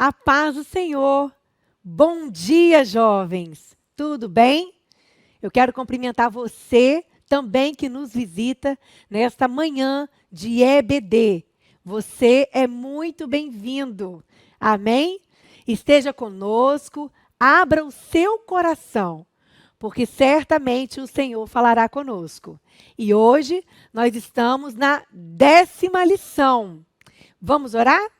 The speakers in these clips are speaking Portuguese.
A paz do Senhor. Bom dia, jovens. Tudo bem? Eu quero cumprimentar você também que nos visita nesta manhã de EBD. Você é muito bem-vindo. Amém? Esteja conosco, abra o seu coração, porque certamente o Senhor falará conosco. E hoje nós estamos na 10ª lição. Vamos orar?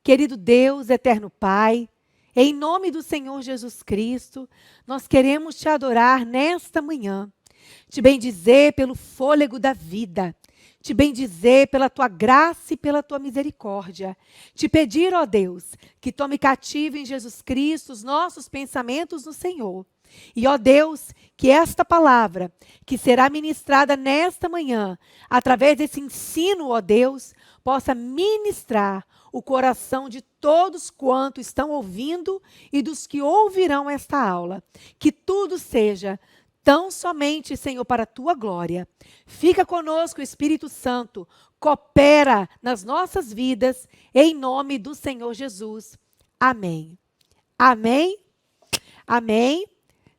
Querido Deus, eterno Pai, em nome do Senhor Jesus Cristo, nós queremos te adorar nesta manhã, te bendizer pelo fôlego da vida, te bendizer pela tua graça e pela tua misericórdia, te pedir, ó Deus, que tome cativo em Jesus Cristo os nossos pensamentos no Senhor. E, ó Deus, que esta palavra, que será ministrada nesta manhã, através desse ensino, ó Deus, possa ministrar o coração de todos quanto estão ouvindo e dos que ouvirão esta aula. Que tudo seja tão somente, Senhor, para a tua glória. Fica conosco, Espírito Santo, coopera nas nossas vidas, em nome do Senhor Jesus. Amém. Amém. Amém.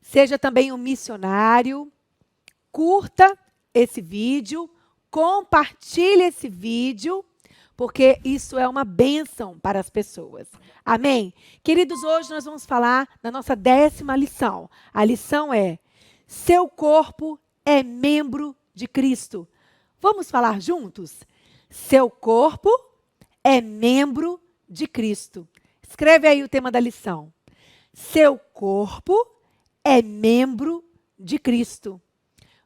Seja também um missionário, curta esse vídeo, compartilhe esse vídeo, porque isso é uma bênção para as pessoas. Amém? Queridos, hoje nós vamos falar da nossa 10ª lição. A lição é: seu corpo é membro de Cristo. Vamos falar juntos? Seu corpo é membro de Cristo. Escreve aí o tema da lição. Seu corpo é membro de Cristo.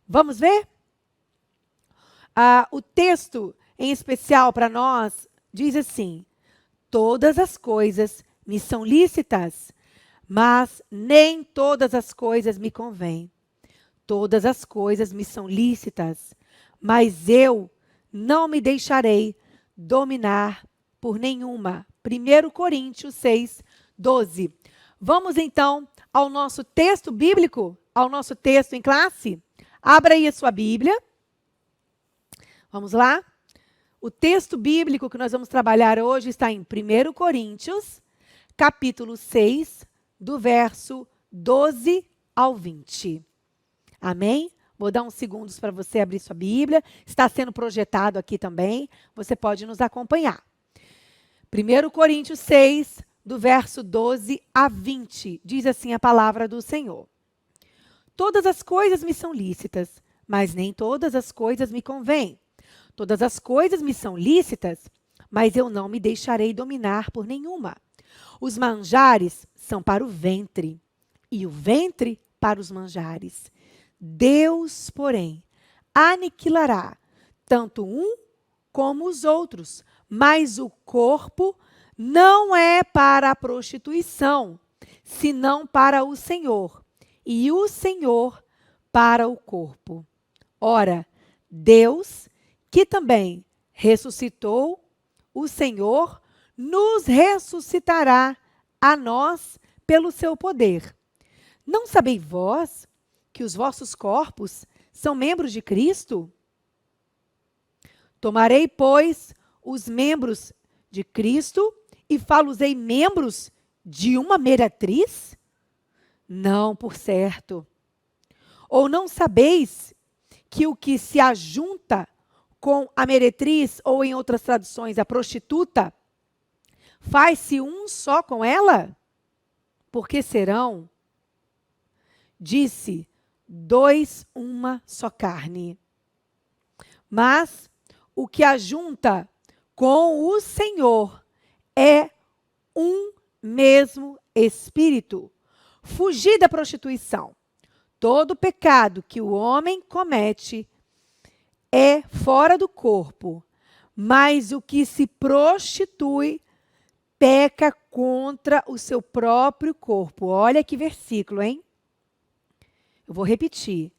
Vamos ver? O texto em especial para nós diz assim: todas as coisas me são lícitas, mas nem todas as coisas me convêm. Todas as coisas me são lícitas, mas eu não me deixarei dominar por nenhuma. 1 Coríntios 6, 12. Vamos então ao nosso texto bíblico, ao nosso texto em classe? Abra aí a sua Bíblia. Vamos lá? O texto bíblico que nós vamos trabalhar hoje está em 1 Coríntios, capítulo 6, do verso 12 ao 20. Amém? Vou dar uns segundos para você abrir sua Bíblia. Está sendo projetado aqui também. Você pode nos acompanhar. 1 Coríntios 6, do verso 12 a 20. Diz assim a palavra do Senhor. Todas as coisas me são lícitas, mas nem todas as coisas me convêm. Todas as coisas me são lícitas, mas eu não me deixarei dominar por nenhuma. Os manjares são para o ventre, e o ventre para os manjares. Deus, porém, aniquilará tanto um como os outros, mas o corpo não é para a prostituição, senão para o Senhor, e o Senhor para o corpo. Ora, Deus, que também ressuscitou o Senhor, nos ressuscitará a nós pelo seu poder. Não sabeis vós que os vossos corpos são membros de Cristo? Tomarei, pois, os membros de Cristo e fá-los-ei membros de uma meretriz? Não, por certo. Ou não sabeis que o que se ajunta com a meretriz, ou em outras traduções, a prostituta, faz-se um só com ela? Porque serão, disse, dois uma só carne. Mas o que ajunta com o Senhor é um mesmo espírito. Fugir da prostituição. Todo pecado que o homem comete é fora do corpo, mas o que se prostitui peca contra o seu próprio corpo. Olha que versículo, hein? Eu vou repetir.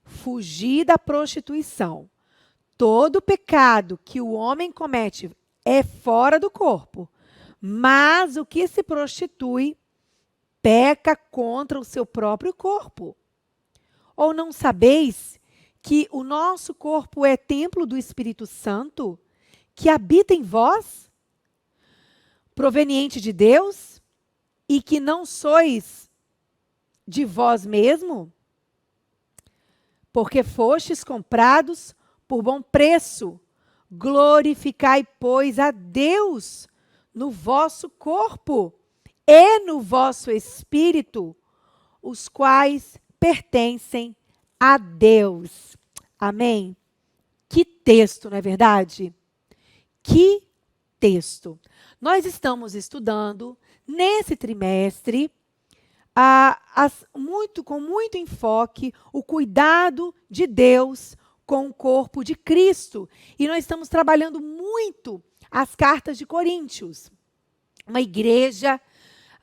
Fugir da prostituição. Todo pecado que o homem comete é fora do corpo, mas o que se prostitui peca contra o seu próprio corpo. Ou não sabeis que o nosso corpo é templo do Espírito Santo, que habita em vós, proveniente de Deus e que não sois de vós mesmo, porque fostes comprados por bom preço. Glorificai, pois, a Deus no vosso corpo e no vosso espírito, os quais pertencem a Deus. Amém? Que texto, não é verdade? Que texto. Nós estamos estudando nesse trimestre com muito enfoque o cuidado de Deus com o corpo de Cristo. E nós estamos trabalhando muito as cartas de Coríntios, uma igreja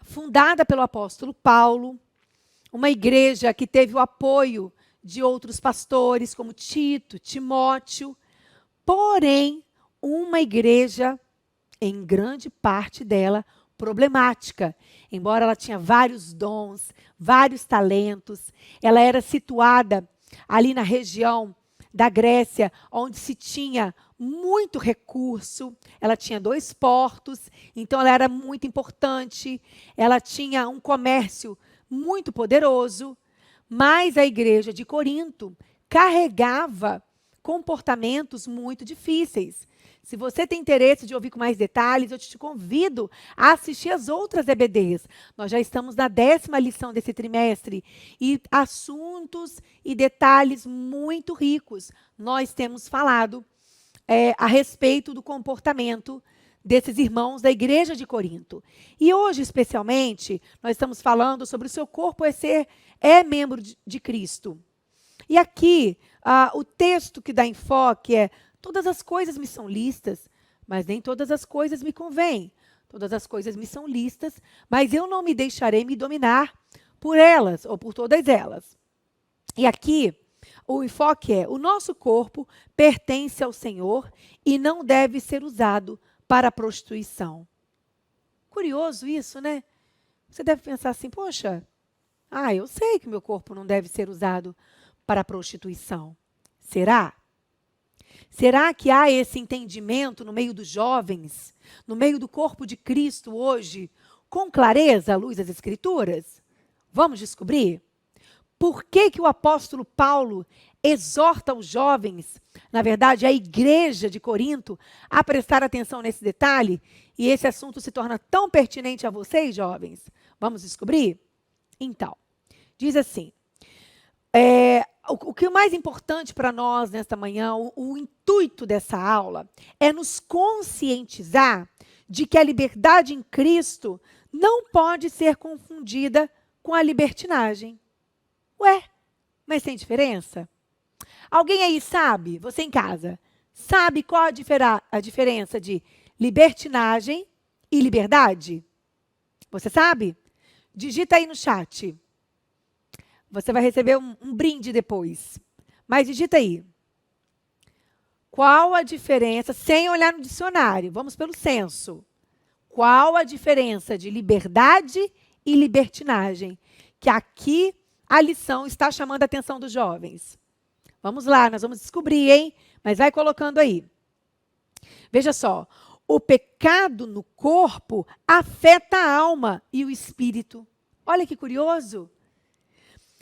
fundada pelo apóstolo Paulo, uma igreja que teve o apoio de outros pastores, como Tito, Timóteo, porém, uma igreja, em grande parte dela, problemática. Embora ela tinha vários dons, vários talentos, ela era situada ali na região da Grécia, onde se tinha muito recurso, ela tinha 2 portos, então ela era muito importante, ela tinha um comércio muito poderoso, mas a igreja de Corinto carregava comportamentos muito difíceis. Se você tem interesse de ouvir com mais detalhes, eu te convido a assistir as outras EBDs. Nós já estamos na 10ª lição desse trimestre e assuntos e detalhes muito ricos nós temos falado a respeito do comportamento desses irmãos da igreja de Corinto. E hoje, especialmente, nós estamos falando sobre o seu corpo é membro de Cristo. E aqui, o texto que dá enfoque é: todas as coisas me são lícitas, mas nem todas as coisas me convêm. Todas as coisas me são lícitas, mas eu não me deixarei me dominar por elas, ou por todas elas. E aqui, o enfoque é: o nosso corpo pertence ao Senhor e não deve ser usado para a prostituição. Curioso isso, né? Você deve pensar assim: poxa, eu sei que meu corpo não deve ser usado para a prostituição. Será? Será que há esse entendimento no meio dos jovens, no meio do corpo de Cristo hoje, com clareza à luz das Escrituras? Vamos descobrir? Por que que o apóstolo Paulo exorta os jovens, na verdade, a igreja de Corinto, a prestar atenção nesse detalhe? E esse assunto se torna tão pertinente a vocês, jovens? Vamos descobrir? Então, diz assim, o que é mais importante para nós nesta manhã, o intuito dessa aula, é nos conscientizar de que a liberdade em Cristo não pode ser confundida com a libertinagem. Ué, mas tem diferença? Alguém aí sabe, você em casa, sabe qual a diferença de libertinagem e liberdade? Você sabe? Digita aí no chat. Você vai receber um brinde depois. Mas digita aí. Qual a diferença, sem olhar no dicionário, vamos pelo senso. Qual a diferença de liberdade e libertinagem? Que aqui a lição está chamando a atenção dos jovens. Vamos lá, nós vamos descobrir, hein? Mas vai colocando aí. Veja só, o pecado no corpo afeta a alma e o espírito. Olha que curioso.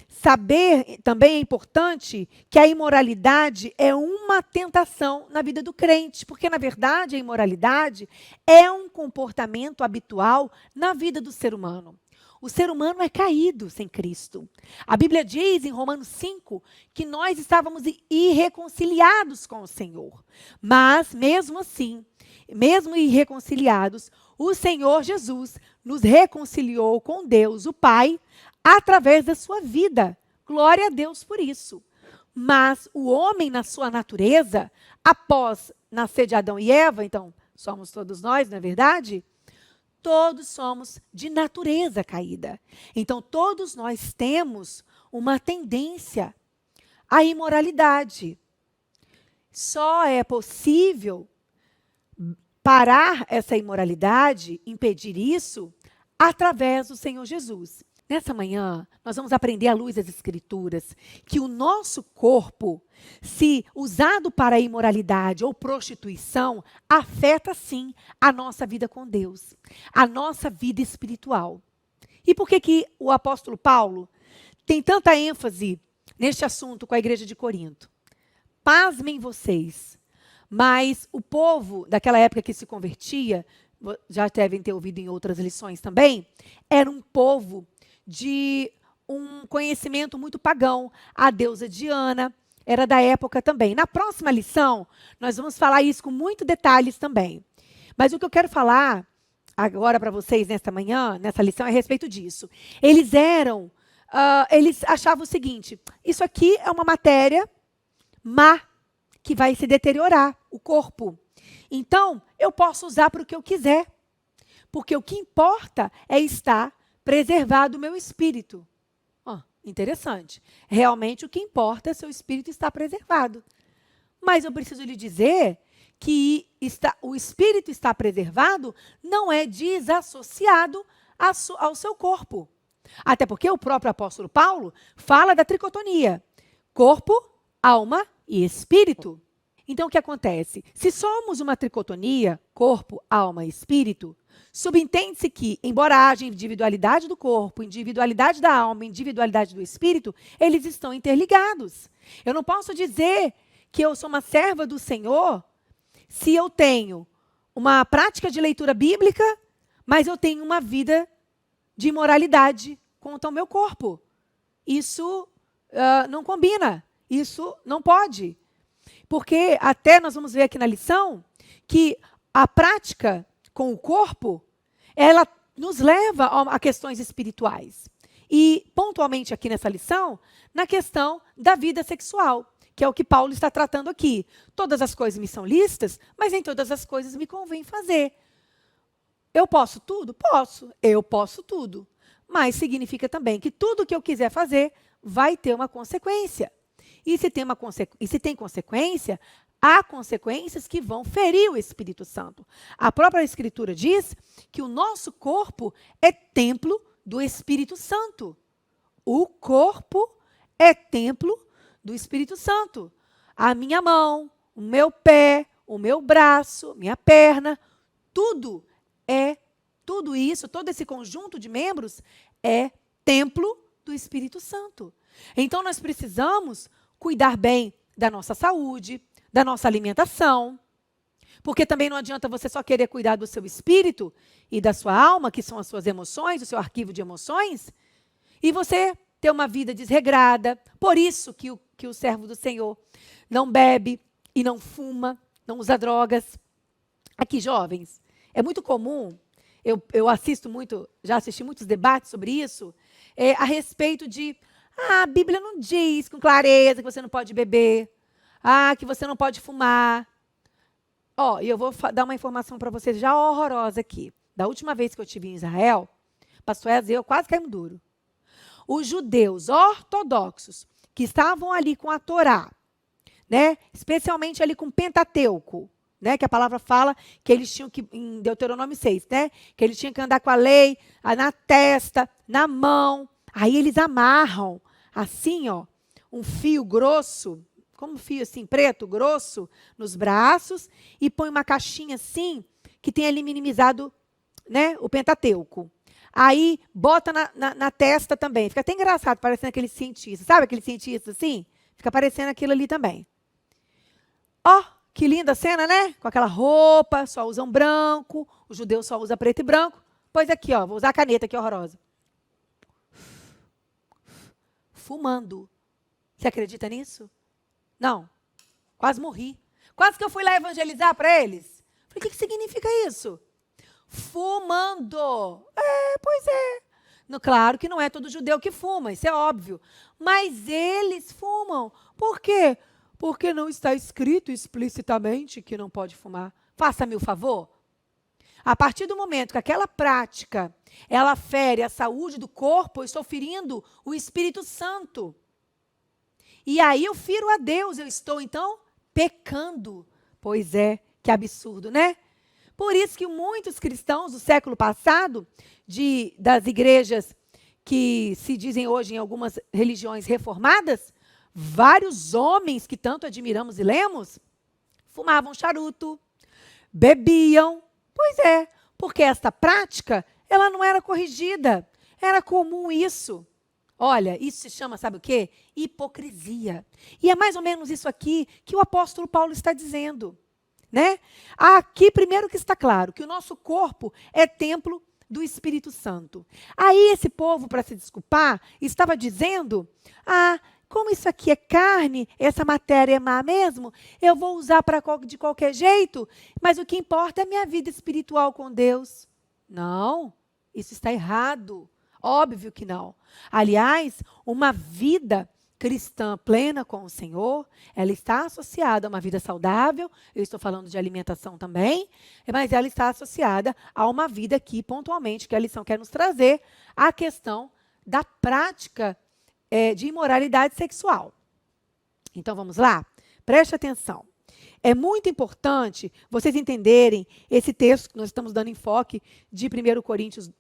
Saber também é importante que a imoralidade é uma tentação na vida do crente, porque, na verdade, a imoralidade é um comportamento habitual na vida do ser humano. O ser humano é caído sem Cristo. A Bíblia diz em Romanos 5 que nós estávamos irreconciliados com o Senhor. Mas, mesmo assim, mesmo irreconciliados, o Senhor Jesus nos reconciliou com Deus, o Pai, através da sua vida. Glória a Deus por isso. Mas o homem, na sua natureza, após nascer de Adão e Eva, então somos todos nós, não é verdade? Todos somos de natureza caída. Então todos nós temos uma tendência à imoralidade. Só é possível parar essa imoralidade, impedir isso, através do Senhor Jesus. Nessa manhã, nós vamos aprender à luz das Escrituras que o nosso corpo, se usado para a imoralidade ou prostituição, afeta sim a nossa vida com Deus, a nossa vida espiritual. E por que o apóstolo Paulo tem tanta ênfase neste assunto com a igreja de Corinto? Pasmem vocês, mas o povo daquela época que se convertia, já devem ter ouvido em outras lições também, era um povo de um conhecimento muito pagão. A deusa Diana era da época também. Na próxima lição, nós vamos falar isso com muitos detalhes também. Mas o que eu quero falar agora para vocês nesta manhã, nessa lição, é a respeito disso. Eles achavam o seguinte: isso aqui é uma matéria má, que vai se deteriorar, o corpo. Então, eu posso usar para o que eu quiser. Porque o que importa é estar preservado o meu espírito. Interessante. Realmente o que importa é seu espírito estar preservado. Mas eu preciso lhe dizer que o espírito estar preservado não é desassociado ao seu corpo. Até porque o próprio apóstolo Paulo fala da tricotonia: corpo, alma e espírito. Então, o que acontece? Se somos uma tricotonia, corpo, alma e espírito, subentende-se que, embora haja individualidade do corpo, individualidade da alma, individualidade do espírito, eles estão interligados. Eu não posso dizer que eu sou uma serva do Senhor se eu tenho uma prática de leitura bíblica, mas eu tenho uma vida de imoralidade quanto ao meu corpo. Isso não combina. Isso não pode. Porque até nós vamos ver aqui na lição que a prática com o corpo, ela nos leva a questões espirituais. E, pontualmente aqui nessa lição, na questão da vida sexual, que é o que Paulo está tratando aqui. Todas as coisas me são lícitas, mas nem todas as coisas me convém fazer. Eu posso tudo? Posso. Eu posso tudo. Mas significa também que tudo que eu quiser fazer vai ter uma consequência. E se tem consequência, há consequências que vão ferir o Espírito Santo. A própria Escritura diz que o nosso corpo é templo do Espírito Santo. O corpo é templo do Espírito Santo. A minha mão, o meu pé, o meu braço, minha perna, tudo isso, todo esse conjunto de membros é templo do Espírito Santo. Então, nós precisamos cuidar bem da nossa saúde, da nossa alimentação, porque também não adianta você só querer cuidar do seu espírito e da sua alma, que são as suas emoções, o seu arquivo de emoções, e você ter uma vida desregrada. Por isso que o servo do Senhor não bebe e não fuma, não usa drogas. Aqui, jovens, é muito comum, eu assisto muito, já assisti muitos debates sobre isso, a respeito de: a Bíblia não diz com clareza que você não pode beber. Que você não pode fumar. E eu vou dar uma informação para vocês já horrorosa aqui. Da última vez que eu estive em Israel, pastor Ezra e eu quase caímos duro. Os judeus ortodoxos que estavam ali com a Torá, né, especialmente ali com o Pentateuco, né, que a palavra fala que eles tinham que, em Deuteronômio 6, né, que eles tinham que andar com a lei na testa, na mão. Aí eles amarram assim, um fio grosso, como um fio assim, preto, grosso, nos braços, e põe uma caixinha assim, que tem ali minimizado, né, o Pentateuco. Aí bota na testa também. Fica até engraçado, parecendo aquele cientista. Sabe aquele cientista assim? Fica parecendo aquilo ali também. Que linda cena, né? Com aquela roupa, só usam branco, o judeu só usa preto e branco. Pois aqui, vou usar a caneta aqui horrorosa. Fumando. Você acredita nisso? Não. Quase morri. Quase que eu fui lá evangelizar para eles. Falei: o que significa isso? Fumando. Pois é. Claro que não é todo judeu que fuma, isso é óbvio. Mas eles fumam. Por quê? Porque não está escrito explicitamente que não pode fumar. Faça-me o favor. A partir do momento que aquela prática, ela fere a saúde do corpo, eu estou ferindo o Espírito Santo. E aí eu firo a Deus, eu estou, então, pecando. Pois é, que absurdo, né? Por isso que muitos cristãos do século passado, das igrejas que se dizem hoje em algumas religiões reformadas, vários homens que tanto admiramos e lemos, fumavam charuto, bebiam. Pois é, porque esta prática, ela não era corrigida. Era comum isso. Olha, isso se chama, sabe o quê? Hipocrisia. E é mais ou menos isso aqui que o apóstolo Paulo está dizendo, né? Aqui, primeiro que está claro, que o nosso corpo é templo do Espírito Santo. Aí esse povo, para se desculpar, estava dizendo, como isso aqui é carne, essa matéria é má mesmo, eu vou usar de qualquer jeito, mas o que importa é a minha vida espiritual com Deus. Não, isso está errado. Óbvio que não. Aliás, uma vida cristã plena com o Senhor, ela está associada a uma vida saudável, eu estou falando de alimentação também, mas ela está associada a uma vida aqui, pontualmente, que a lição quer nos trazer, a questão da prática de imoralidade sexual. Então, vamos lá? Preste atenção. É muito importante vocês entenderem esse texto que nós estamos dando enfoque de 1 Coríntios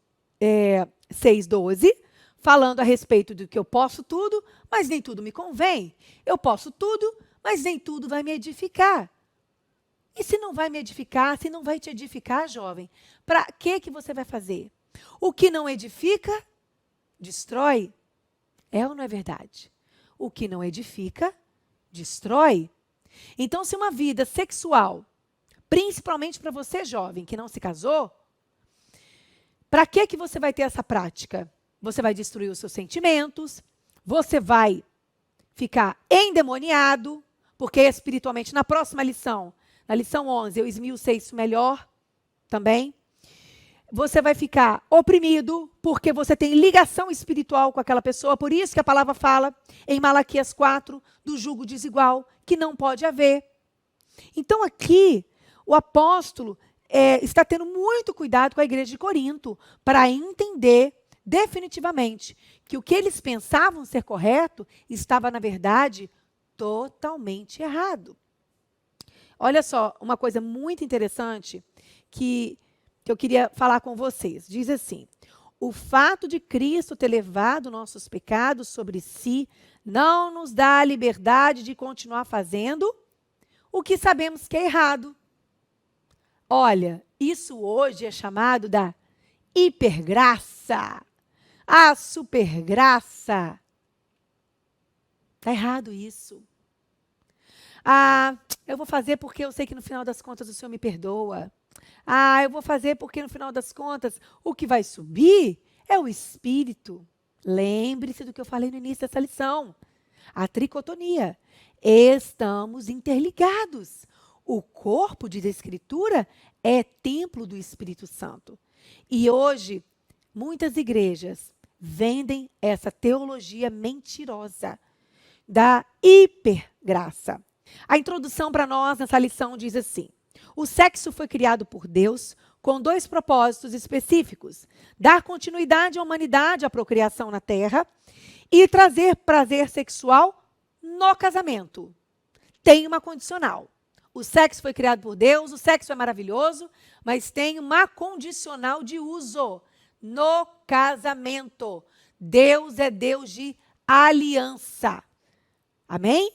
6:12, falando a respeito do que eu posso tudo, mas nem tudo me convém. Eu posso tudo, mas nem tudo vai me edificar. E se não vai me edificar, se não vai te edificar, jovem, para que você vai fazer? O que não edifica, destrói. É ou não é verdade? O que não edifica, destrói. Então, se uma vida sexual, principalmente para você, jovem, que não se casou, para que você vai ter essa prática? Você vai destruir os seus sentimentos, você vai ficar endemoniado, porque espiritualmente, na próxima lição, na lição 11, eu esmiucei isso melhor também. Você vai ficar oprimido, porque você tem ligação espiritual com aquela pessoa, por isso que a palavra fala em Malaquias 4, do jugo desigual, que não pode haver. Então aqui, o apóstolo está tendo muito cuidado com a igreja de Corinto para entender definitivamente que o que eles pensavam ser correto estava, na verdade, totalmente errado. Olha só, uma coisa muito interessante que eu queria falar com vocês. Diz assim, o fato de Cristo ter levado nossos pecados sobre si não nos dá a liberdade de continuar fazendo o que sabemos que é errado. Olha, isso hoje é chamado da hipergraça, a supergraça. Está errado isso. Eu vou fazer porque eu sei que no final das contas o Senhor me perdoa. Eu vou fazer porque no final das contas o que vai subir é o Espírito. Lembre-se do que eu falei no início dessa lição. A tricotonia. Estamos interligados. O corpo, diz a Escritura, é templo do Espírito Santo. E hoje, muitas igrejas vendem essa teologia mentirosa da hipergraça. A introdução para nós nessa lição diz assim: o sexo foi criado por Deus com 2 propósitos específicos: dar continuidade à humanidade, à procriação na terra, e trazer prazer sexual no casamento. Tem uma condicional. O sexo foi criado por Deus, o sexo é maravilhoso, mas tem uma condicional de uso no casamento. Deus é Deus de aliança. Amém?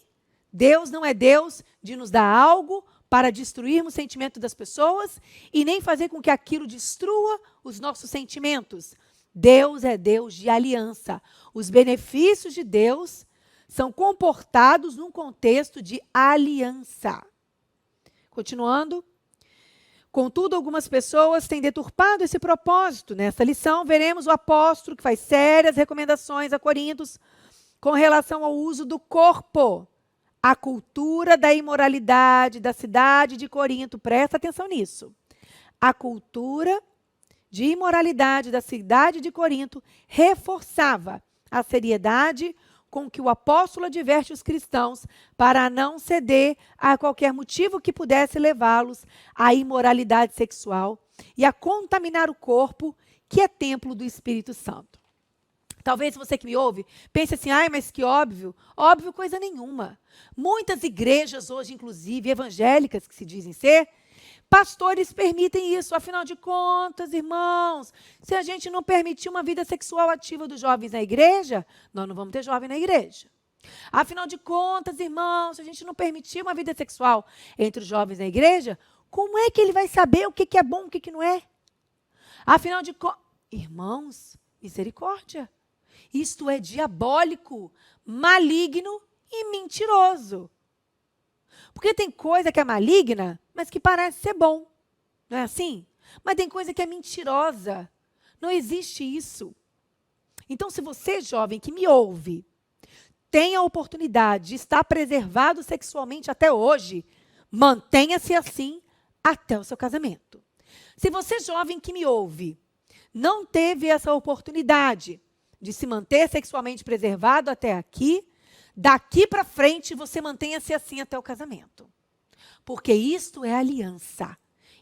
Deus não é Deus de nos dar algo para destruirmos o sentimento das pessoas e nem fazer com que aquilo destrua os nossos sentimentos. Deus é Deus de aliança. Os benefícios de Deus são comportados num contexto de aliança. Continuando. Contudo, algumas pessoas têm deturpado esse propósito. Nesta lição, veremos o apóstolo que faz sérias recomendações a Coríntios com relação ao uso do corpo. A cultura da imoralidade da cidade de Corinto, presta atenção nisso. A cultura de imoralidade da cidade de Corinto reforçava a seriedade com que o apóstolo adverte os cristãos para não ceder a qualquer motivo que pudesse levá-los à imoralidade sexual e a contaminar o corpo, que é templo do Espírito Santo. Talvez você que me ouve pense assim, mas que óbvio. Óbvio coisa nenhuma. Muitas igrejas hoje, inclusive evangélicas, que se dizem ser, Pastores permitem isso. Afinal de contas, irmãos, se a gente não permitir uma vida sexual ativa dos jovens na igreja, nós não vamos ter jovem na igreja. Afinal de contas, irmãos, se a gente não permitir uma vida sexual entre os jovens na igreja, como é que ele vai saber o que é bom e o que não é? Afinal de contas, irmãos, misericórdia. Isto é diabólico, maligno e mentiroso. Porque tem coisa que é maligna, mas que parece ser bom. Não é assim? Mas tem coisa que é mentirosa. Não existe isso. Então, se você, jovem, que me ouve, tem a oportunidade de estar preservado sexualmente até hoje, mantenha-se assim até o seu casamento. Se você, jovem que me ouve, não teve essa oportunidade de se manter sexualmente preservado até aqui, daqui para frente você mantenha-se assim até o casamento. Porque isto é aliança.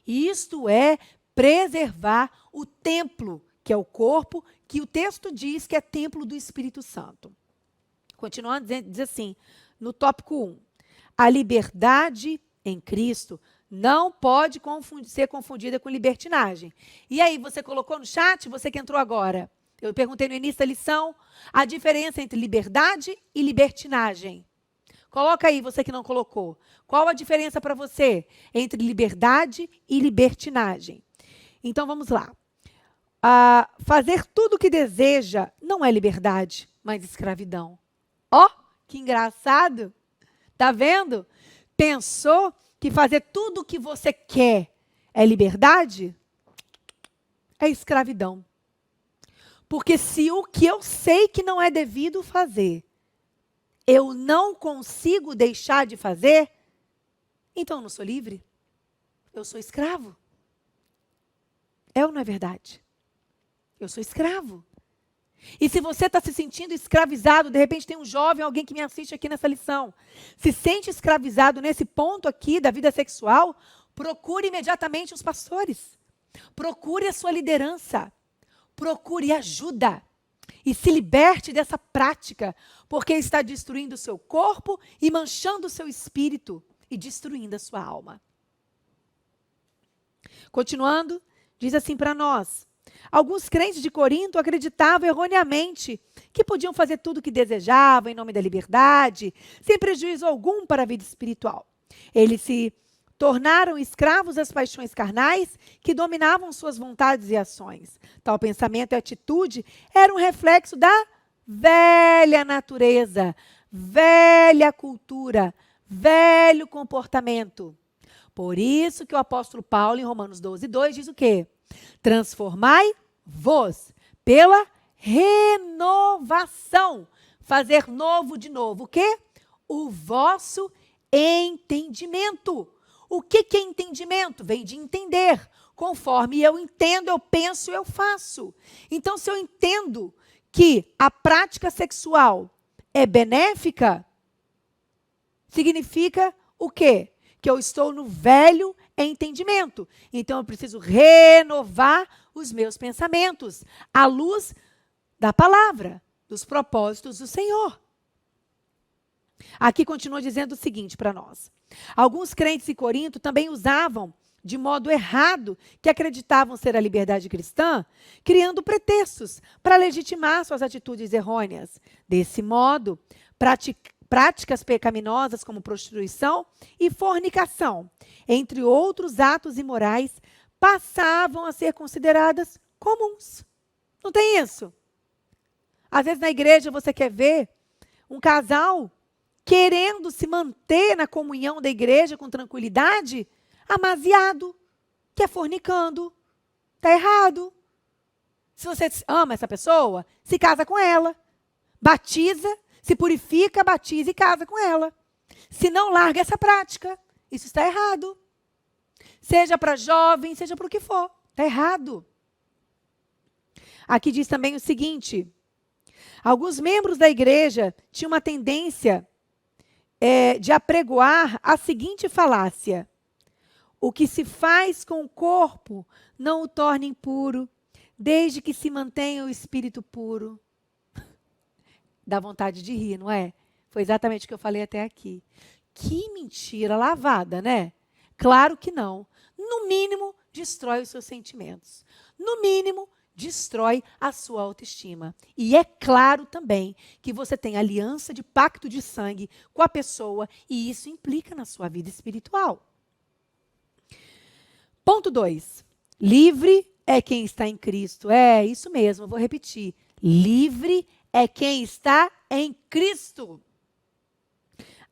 Isto é preservar o templo, que é o corpo, que o texto diz que é templo do Espírito Santo. Continuando, diz assim, no tópico 1. A liberdade em Cristo não pode ser confundida com libertinagem. E aí, você colocou no chat, você que entrou agora. Eu perguntei no início da lição a diferença entre liberdade e libertinagem. Coloca aí, você que não colocou. Qual a diferença para você entre liberdade e libertinagem? Então, vamos lá. Fazer tudo o que deseja não é liberdade, mas escravidão. Ó, que engraçado. Tá vendo? Pensou que fazer tudo o que você quer é liberdade? É escravidão. Porque se o que eu sei que não é devido fazer, eu não consigo deixar de fazer, então eu não sou livre. Eu sou escravo. É ou não é verdade? Eu sou escravo. E se você está se sentindo escravizado, de repente tem um jovem, alguém que me assiste aqui nessa lição, se sente escravizado nesse ponto aqui da vida sexual, procure imediatamente os pastores. Procure a sua liderança. Procure ajuda. E se liberte dessa prática, porque está destruindo o seu corpo e manchando o seu espírito e destruindo a sua alma. Continuando, diz assim para nós. Alguns crentes de Corinto acreditavam erroneamente que podiam fazer tudo o que desejavam em nome da liberdade, sem prejuízo algum para a vida espiritual. Eles se tornaram escravos das paixões carnais que dominavam suas vontades e ações. Tal pensamento e atitude era um reflexo da velha natureza, velha cultura, velho comportamento. Por isso que o apóstolo Paulo, em Romanos 12:2, diz o quê? Transformai-vos pela renovação. Fazer novo de novo. O quê? O vosso entendimento. O que é entendimento? Vem de entender. Conforme eu entendo, eu penso, eu faço. Então, se eu entendo que a prática sexual é benéfica, significa o quê? Que eu estou no velho entendimento. Então, eu preciso renovar os meus pensamentos à luz da palavra, dos propósitos do Senhor. Aqui continua dizendo o seguinte para nós. Alguns crentes em Corinto também usavam de modo errado que acreditavam ser a liberdade cristã, criando pretextos para legitimar suas atitudes errôneas. Desse modo, práticas pecaminosas como prostituição e fornicação, entre outros atos imorais, passavam a ser consideradas comuns. Não tem isso? Às vezes na igreja você quer ver um casal querendo se manter na comunhão da igreja com tranquilidade, amaziado, que é fornicando. Está errado. Se você ama essa pessoa, se casa com ela. Batiza, se purifica, batiza e casa com ela. Se não, larga essa prática. Isso está errado. Seja para jovem, seja para o que for. Está errado. Aqui diz também o seguinte. Alguns membros da igreja tinham uma tendência de apregoar a seguinte falácia. O que se faz com o corpo não o torna impuro, desde que se mantenha o espírito puro. Dá vontade de rir, não é? Foi exatamente o que eu falei até aqui. Que mentira lavada, né? Claro que não. No mínimo, destrói os seus sentimentos. No mínimo, destrói a sua autoestima. E é claro também que você tem aliança de pacto de sangue com a pessoa e isso implica na sua vida espiritual. Ponto 2. Livre é quem está em Cristo. É isso mesmo, eu vou repetir. Livre é quem está em Cristo.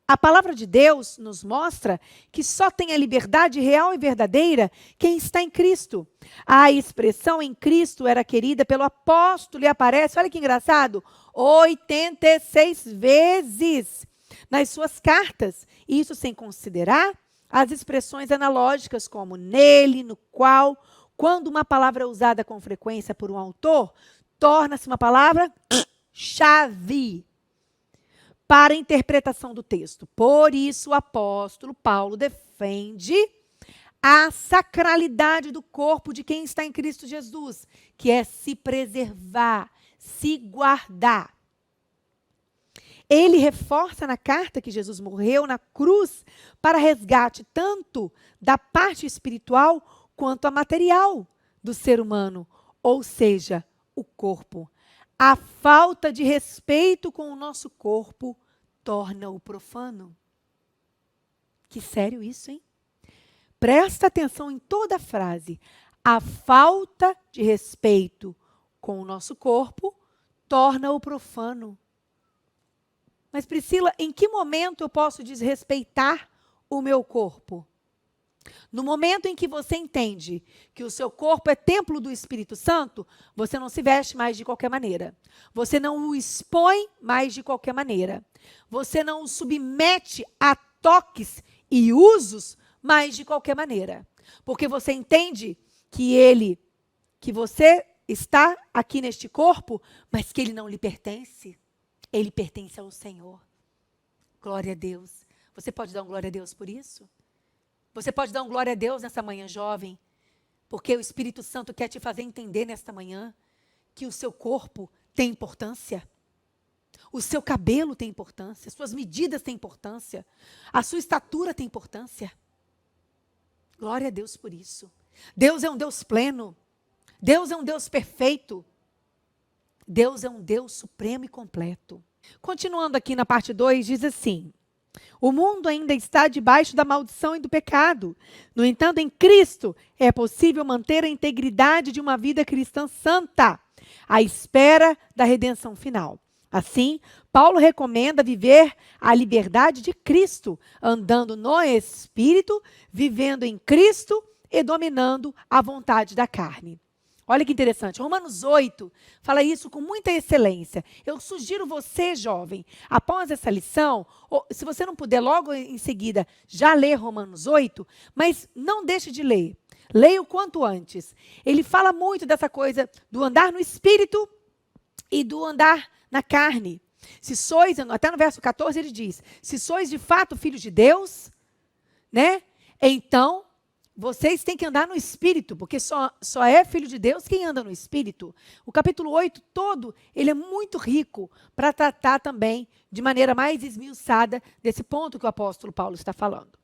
A palavra de Deus nos mostra que só tem a liberdade real e verdadeira quem está em Cristo. A expressão em Cristo era querida pelo apóstolo e aparece, olha que engraçado, 86 vezes nas suas cartas. Isso sem considerar as expressões analógicas como nele, no qual, quando uma palavra é usada com frequência por um autor, torna-se uma palavra-chave para a interpretação do texto. Por isso, o apóstolo Paulo defende a sacralidade do corpo de quem está em Cristo Jesus, que é se preservar, se guardar. Ele reforça na carta que Jesus morreu na cruz para resgate tanto da parte espiritual quanto a material do ser humano, ou seja, o corpo. A falta de respeito com o nosso corpo torna-o profano. Que sério isso, hein? Presta atenção em toda a frase. A falta de respeito com o nosso corpo torna-o profano. Mas, Priscila, em que momento eu posso desrespeitar o meu corpo? No momento em que você entende que o seu corpo é templo do Espírito Santo, você não se veste mais de qualquer maneira. Você não o expõe mais de qualquer maneira. Você não o submete a toques e usos mais de qualquer maneira. Porque você entende que você está aqui neste corpo, mas que ele não lhe pertence. Ele pertence ao Senhor. Glória a Deus. Você pode dar um glória a Deus por isso? Você pode dar um glória a Deus nessa manhã, jovem, porque o Espírito Santo quer te fazer entender nesta manhã que o seu corpo tem importância. O seu cabelo tem importância, suas medidas têm importância, a sua estatura tem importância. Glória a Deus por isso. Deus é um Deus pleno. Deus é um Deus perfeito. Deus é um Deus supremo e completo. Continuando aqui na parte 2, diz assim: o mundo ainda está debaixo da maldição e do pecado. No entanto, em Cristo é possível manter a integridade de uma vida cristã santa, à espera da redenção final. Assim, Paulo recomenda viver a liberdade de Cristo, andando no Espírito, vivendo em Cristo e dominando a vontade da carne. Olha que interessante, Romanos 8 fala isso com muita excelência. Eu sugiro você, jovem, após essa lição, ou, se você não puder logo em seguida já ler Romanos 8, mas não deixe de ler. Leia o quanto antes. Ele fala muito dessa coisa do andar no Espírito e do andar na carne. Se sois, até no verso 14 ele diz, se sois de fato filhos de Deus, né? Então, vocês têm que andar no Espírito, porque só é filho de Deus quem anda no Espírito. O capítulo 8 todo, ele é muito rico para tratar também de maneira mais esmiuçada desse ponto que o apóstolo Paulo está falando.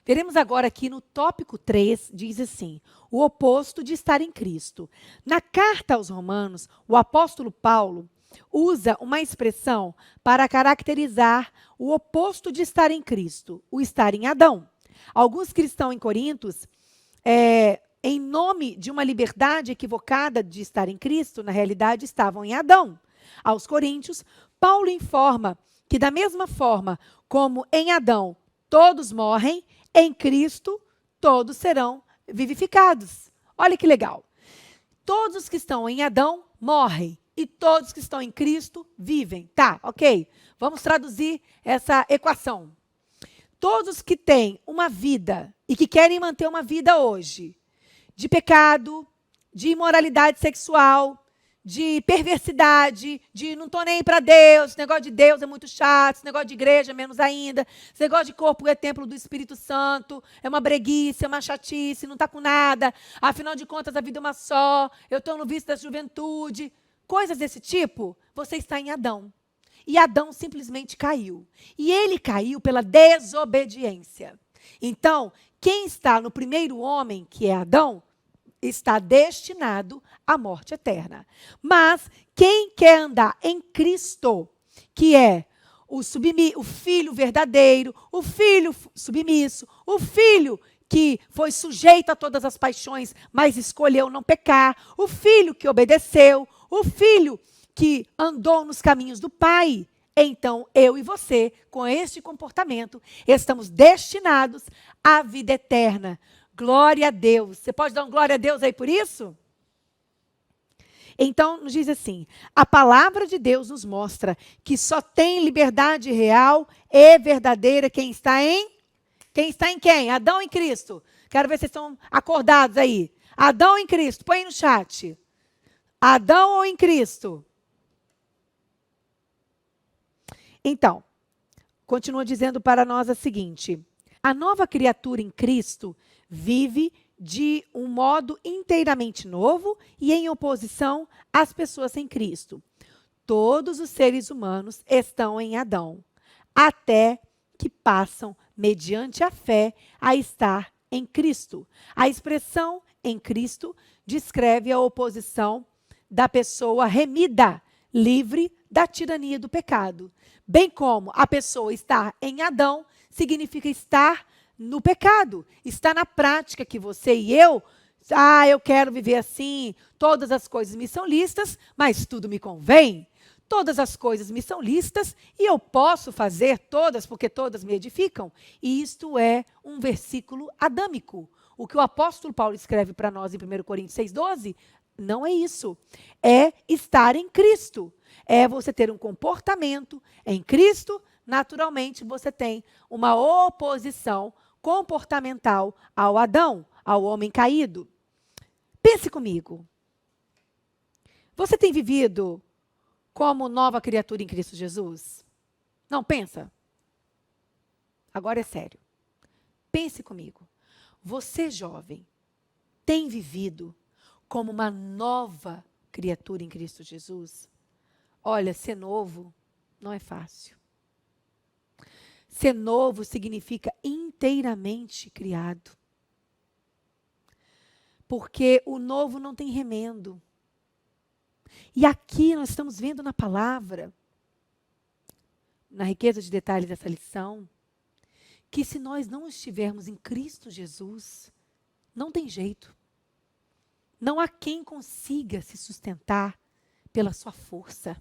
Veremos agora aqui no tópico 3, diz assim, o oposto de estar em Cristo. Na carta aos Romanos, o apóstolo Paulo usa uma expressão para caracterizar o oposto de estar em Cristo, o estar em Adão. Alguns cristãos em Corintos, em nome de uma liberdade equivocada de estar em Cristo, na realidade estavam em Adão. Aos Coríntios, Paulo informa que da mesma forma como em Adão todos morrem, em Cristo todos serão vivificados. Olha que legal. Todos os que estão em Adão morrem e todos que estão em Cristo vivem. Tá, ok. Vamos traduzir essa equação. Todos que têm uma vida e que querem manter uma vida hoje, de pecado, de imoralidade sexual, de perversidade, de não estou nem para Deus, esse negócio de Deus é muito chato, esse negócio de igreja menos ainda, esse negócio de corpo é templo do Espírito Santo, é uma breguice, é uma chatice, não está com nada, afinal de contas a vida é uma só, eu estou no vício da juventude, coisas desse tipo, você está em Adão. E Adão simplesmente caiu. E ele caiu pela desobediência. Então, quem está no primeiro homem, que é Adão, está destinado à morte eterna. Mas quem quer andar em Cristo, que é o filho verdadeiro, o filho submisso, o filho que foi sujeito a todas as paixões, mas escolheu não pecar, o filho que obedeceu, o filho que andou nos caminhos do Pai. Então, eu e você, com este comportamento, estamos destinados à vida eterna. Glória a Deus. Você pode dar um glória a Deus aí por isso? Então, nos diz assim, a palavra de Deus nos mostra que só tem liberdade real e verdadeira quem está em... Quem está em quem? Adão em Cristo. Quero ver se vocês estão acordados aí. Adão em Cristo. Põe aí no chat. Adão ou em Cristo? Então, continua dizendo para nós a seguinte. A nova criatura em Cristo vive de um modo inteiramente novo e em oposição às pessoas sem Cristo. Todos os seres humanos estão em Adão, até que passam, mediante a fé, a estar em Cristo. A expressão em Cristo descreve a oposição da pessoa remida, livre da tirania do pecado. Bem como a pessoa estar em Adão significa estar no pecado. Está na prática que você e eu quero viver assim, todas as coisas me são lícitas, mas tudo me convém. Todas as coisas me são lícitas e eu posso fazer todas, porque todas me edificam. E isto é um versículo adâmico. O que o apóstolo Paulo escreve para nós em 1 Coríntios 6,12, não é isso. É estar em Cristo. É você ter um comportamento em Cristo. Naturalmente, você tem uma oposição comportamental ao Adão, ao homem caído. Pense comigo. Você tem vivido como nova criatura em Cristo Jesus? Não, pensa. Agora é sério. Pense comigo. Você, jovem, tem vivido como uma nova criatura em Cristo Jesus? Olha, ser novo não é fácil. Ser novo significa inteiramente criado. Porque o novo não tem remendo. E aqui nós estamos vendo na palavra, na riqueza de detalhes dessa lição, que se nós não estivermos em Cristo Jesus, não tem jeito. Não há quem consiga se sustentar pela sua força,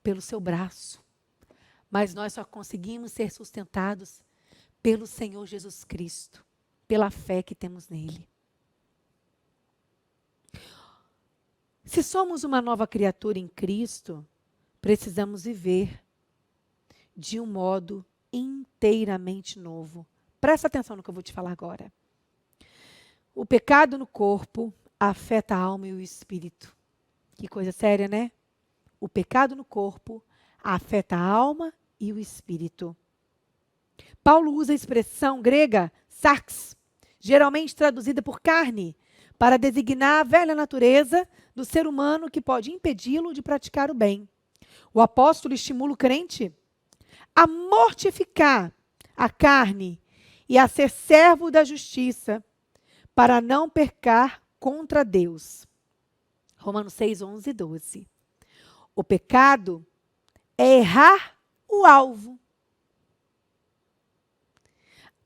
pelo seu braço. Mas nós só conseguimos ser sustentados pelo Senhor Jesus Cristo, pela fé que temos nele. Se somos uma nova criatura em Cristo, precisamos viver de um modo inteiramente novo. Presta atenção no que eu vou te falar agora. O pecado no corpo afeta a alma e o espírito. Que coisa séria, né? O pecado no corpo afeta a alma e o espírito. Paulo usa a expressão grega sarx, geralmente traduzida por carne, para designar a velha natureza do ser humano que pode impedi-lo de praticar o bem. O apóstolo estimula o crente a mortificar a carne e a ser servo da justiça, para não pecar contra Deus. Romanos 6, 11 e 12. O pecado é errar o alvo.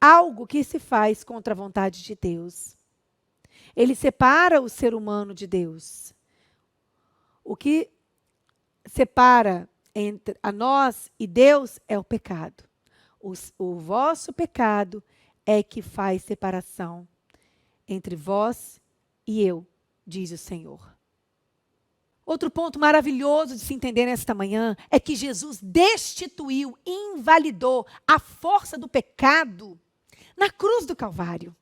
Algo que se faz contra a vontade de Deus. Ele separa o ser humano de Deus. O que separa entre a nós e Deus é o pecado. O vosso pecado é que faz separação entre vós e eu, diz o Senhor. Outro ponto maravilhoso de se entender nesta manhã é que Jesus destituiu, invalidou a força do pecado na cruz do Calvário.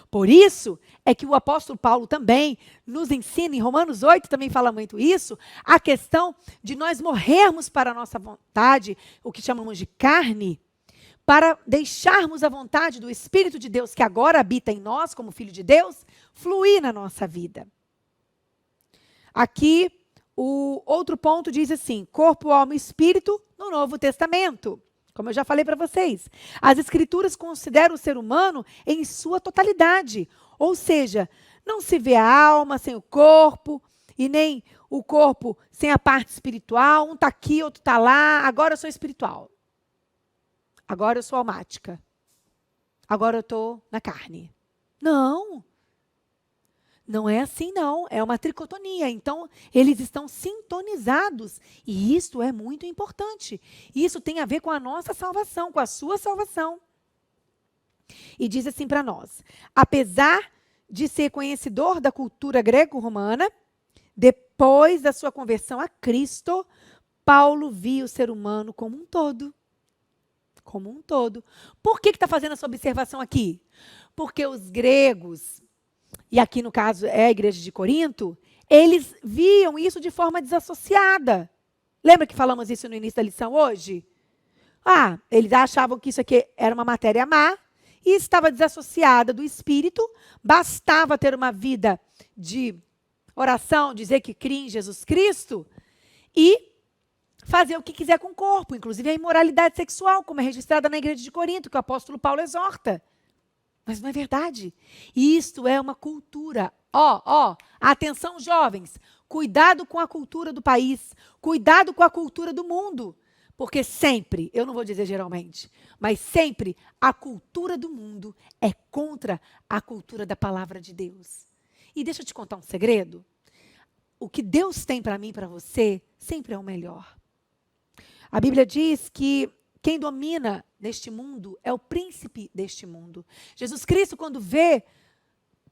Por isso é que o apóstolo Paulo também nos ensina, em Romanos 8 também fala muito isso, a questão de nós morrermos para a nossa vontade, o que chamamos de carne, para deixarmos a vontade do Espírito de Deus, que agora habita em nós, como Filho de Deus, fluir na nossa vida. Aqui, o outro ponto diz assim, corpo, alma e espírito no Novo Testamento. Como eu já falei para vocês, as Escrituras consideram o ser humano em sua totalidade. Ou seja, não se vê a alma sem o corpo, e nem o corpo sem a parte espiritual. Um está aqui, outro está lá. Agora eu sou espiritual. Agora eu sou almática. Agora eu estou na carne. Não. Não é assim, não. É uma tricotonia. Então, eles estão sintonizados. E isso é muito importante. Isso tem a ver com a nossa salvação, com a sua salvação. E diz assim para nós: apesar de ser conhecedor da cultura greco-romana, depois da sua conversão a Cristo, Paulo via o ser humano como um todo. Como um todo. Por que está fazendo essa observação aqui? Porque os gregos, e aqui no caso é a igreja de Corinto, eles viam isso de forma desassociada. Lembra que falamos isso no início da lição hoje? Eles achavam que isso aqui era uma matéria má e estava desassociada do espírito, bastava ter uma vida de oração, dizer que cria em Jesus Cristo e fazer o que quiser com o corpo, inclusive a imoralidade sexual, como é registrada na igreja de Corinto, que o apóstolo Paulo exorta. Mas não é verdade. Isto é uma cultura. Atenção, jovens. Cuidado com a cultura do país. Cuidado com a cultura do mundo. Porque sempre, eu não vou dizer geralmente, mas sempre a cultura do mundo é contra a cultura da palavra de Deus. E deixa eu te contar um segredo. O que Deus tem para mim e para você sempre é o melhor. A Bíblia diz que quem domina neste mundo é o príncipe deste mundo. Jesus Cristo, quando vê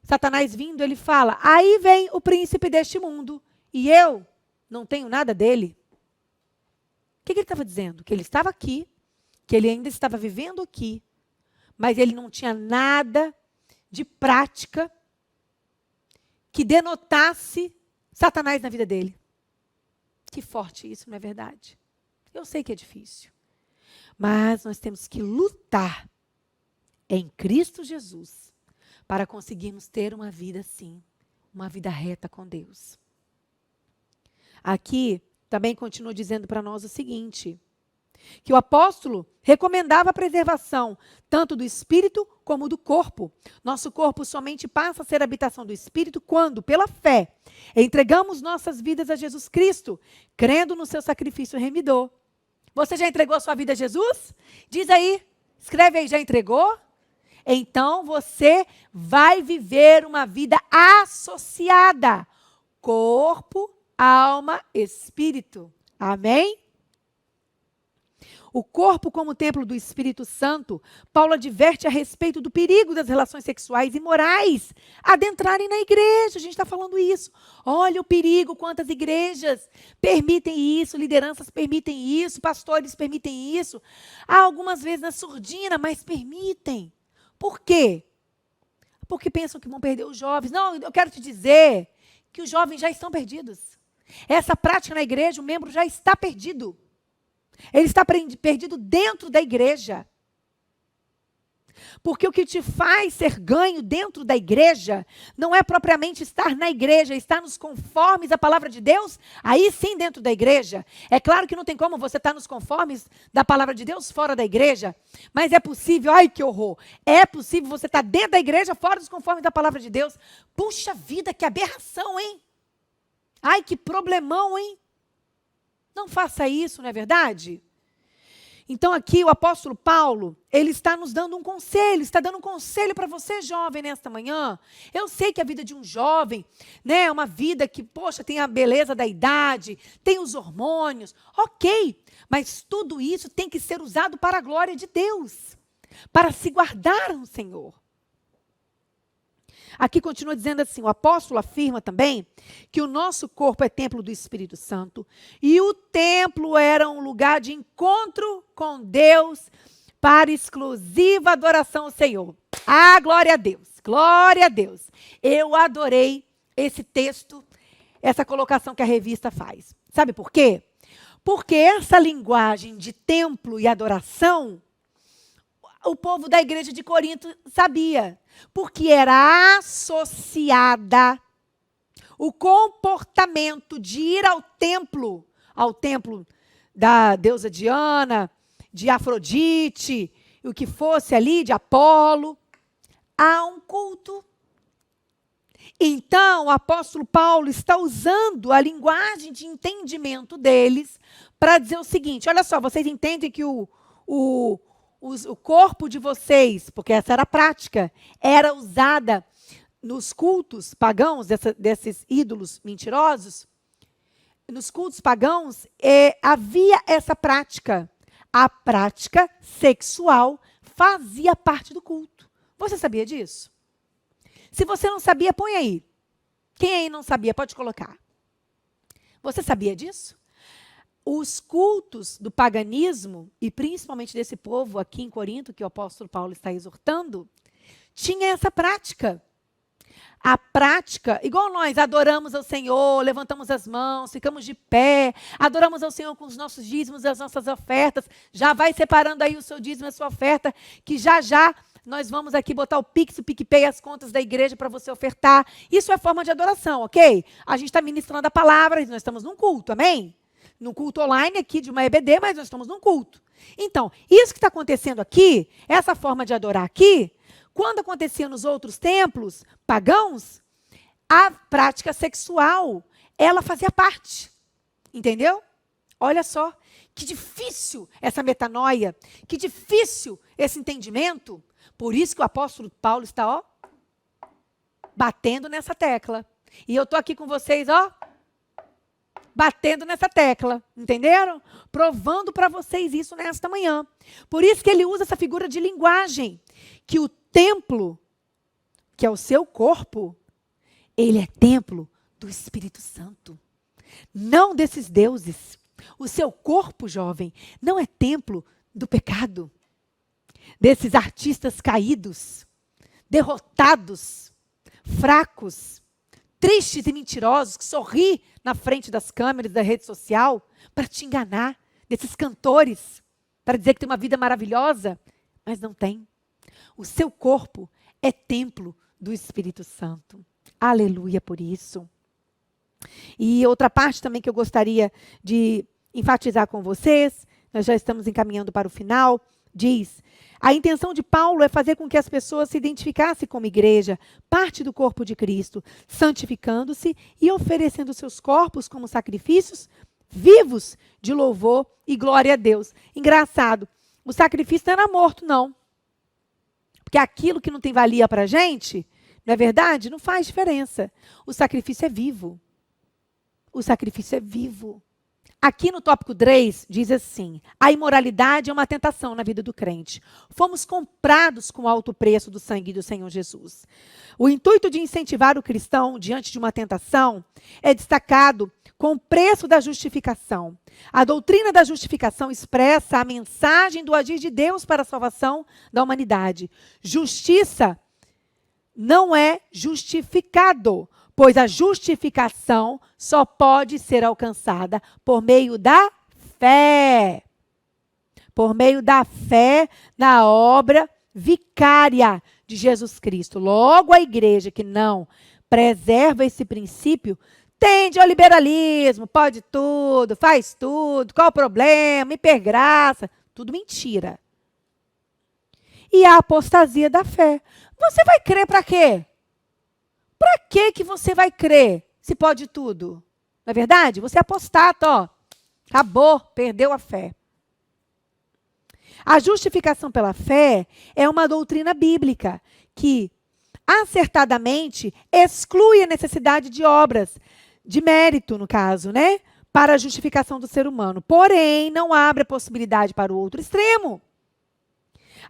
Satanás vindo, ele fala: aí vem o príncipe deste mundo e eu não tenho nada dele. O que ele estava dizendo? Que ele estava aqui, que ele ainda estava vivendo aqui, mas ele não tinha nada de prática que denotasse Satanás na vida dele. Que forte isso, não é verdade? Eu sei que é difícil. Mas nós temos que lutar em Cristo Jesus para conseguirmos ter uma vida assim, uma vida reta com Deus. Aqui também continua dizendo para nós o seguinte, que o apóstolo recomendava a preservação tanto do espírito como do corpo. Nosso corpo somente passa a ser habitação do espírito quando, pela fé, entregamos nossas vidas a Jesus Cristo, crendo no seu sacrifício remidor. Você já entregou a sua vida a Jesus? Diz aí, escreve aí, já entregou? Então você vai viver uma vida associada. Corpo, alma, espírito. Amém? O corpo como templo do Espírito Santo, Paulo adverte a respeito do perigo das relações sexuais e morais adentrarem na igreja. A gente está falando isso. Olha o perigo, quantas igrejas permitem isso, lideranças permitem isso, pastores permitem isso. Há algumas vezes na surdina, mas permitem. Por quê? Porque pensam que vão perder os jovens. Não, eu quero te dizer que os jovens já estão perdidos. Essa prática na igreja, o membro já está perdido. Ele está perdido dentro da igreja. Porque o que te faz ser ganho dentro da igreja não é propriamente estar na igreja, estar nos conformes à palavra de Deus, aí sim dentro da igreja. É claro que não tem como você estar nos conformes da palavra de Deus fora da igreja, mas é possível, ai que horror, é possível você estar dentro da igreja fora dos conformes da palavra de Deus. Puxa vida, que aberração, hein? Ai, que problemão, hein? Não faça isso, não é verdade? Então aqui o apóstolo Paulo, ele está nos dando um conselho, está dando um conselho para você jovem nesta manhã. Eu sei que a vida de um jovem, né, é uma vida que, poxa, tem a beleza da idade, tem os hormônios, ok, mas tudo isso tem que ser usado para a glória de Deus, para se guardar no Senhor. Aqui continua dizendo assim, o apóstolo afirma também que o nosso corpo é templo do Espírito Santo e o templo era um lugar de encontro com Deus para exclusiva adoração ao Senhor. Ah, glória a Deus, glória a Deus. Eu adorei esse texto, essa colocação que a revista faz. Sabe por quê? Porque essa linguagem de templo e adoração, o povo da igreja de Corinto sabia, porque era associada o comportamento de ir ao templo da deusa Diana de Afrodite, o que fosse ali, de Apolo. Há um culto. Então, o apóstolo Paulo está usando a linguagem de entendimento deles para dizer o seguinte: olha só, vocês entendem que o corpo de vocês, porque essa era a prática, era usada nos cultos pagãos, desses ídolos mentirosos. Nos cultos pagãos, havia essa prática. A prática sexual fazia parte do culto. Você sabia disso? Se você não sabia, põe aí. Quem aí não sabia, pode colocar. Você sabia disso? Os cultos do paganismo, e principalmente desse povo aqui em Corinto, que o apóstolo Paulo está exortando, tinha essa prática. A prática, igual nós adoramos ao Senhor, levantamos as mãos, ficamos de pé, adoramos ao Senhor com os nossos dízimos e as nossas ofertas. Já vai separando aí o seu dízimo e a sua oferta, que já nós vamos aqui botar o Pix, o PicPay, as contas da igreja para você ofertar. Isso é forma de adoração, ok? A gente está ministrando a palavra, nós estamos num culto, amém? Num culto online aqui de uma EBD, mas nós estamos num culto. Então, isso que está acontecendo aqui, essa forma de adorar aqui, quando acontecia nos outros templos pagãos, a prática sexual, ela fazia parte. Entendeu? Olha só, que difícil essa metanoia, que difícil esse entendimento. Por isso que o apóstolo Paulo está, batendo nessa tecla. E eu estou aqui com vocês, batendo nessa tecla, entenderam? Provando para vocês isso nesta manhã. Por isso que ele usa essa figura de linguagem, que o templo, que é o seu corpo, ele é templo do Espírito Santo, não desses deuses. O seu corpo, jovem, não é templo do pecado, desses artistas caídos, derrotados, fracos, tristes e mentirosos, que sorri na frente das câmeras da rede social para te enganar, desses cantores, para dizer que tem uma vida maravilhosa, mas não tem. O seu corpo é templo do Espírito Santo. Aleluia por isso. E outra parte também que eu gostaria de enfatizar com vocês, nós já estamos encaminhando para o final, diz: a intenção de Paulo é fazer com que as pessoas se identificassem como igreja, parte do corpo de Cristo, santificando-se e oferecendo seus corpos como sacrifícios vivos de louvor e glória a Deus. Engraçado, o sacrifício não era morto, não. Porque aquilo que não tem valia para a gente, não é verdade? Não faz diferença. O sacrifício é vivo. O sacrifício é vivo. Aqui no tópico 3, diz assim: a imoralidade é uma tentação na vida do crente. Fomos comprados com alto preço do sangue do Senhor Jesus. O intuito de incentivar o cristão diante de uma tentação é destacado com o preço da justificação. A doutrina da justificação expressa a mensagem do agir de Deus para a salvação da humanidade. Justiça não é justificado, pois a justificação só pode ser alcançada por meio da fé. Por meio da fé na obra vicária de Jesus Cristo. Logo, a igreja que não preserva esse princípio tende ao liberalismo, pode tudo, faz tudo, qual o problema, hipergraça, tudo mentira. E a apostasia da fé. Você vai crer para quê? Para que você vai crer se pode tudo? Não é verdade? Você é apostata, acabou, perdeu a fé. A justificação pela fé é uma doutrina bíblica que, acertadamente, exclui a necessidade de obras, de mérito, no caso, né? Para a justificação do ser humano. Porém, não abre a possibilidade para o outro extremo.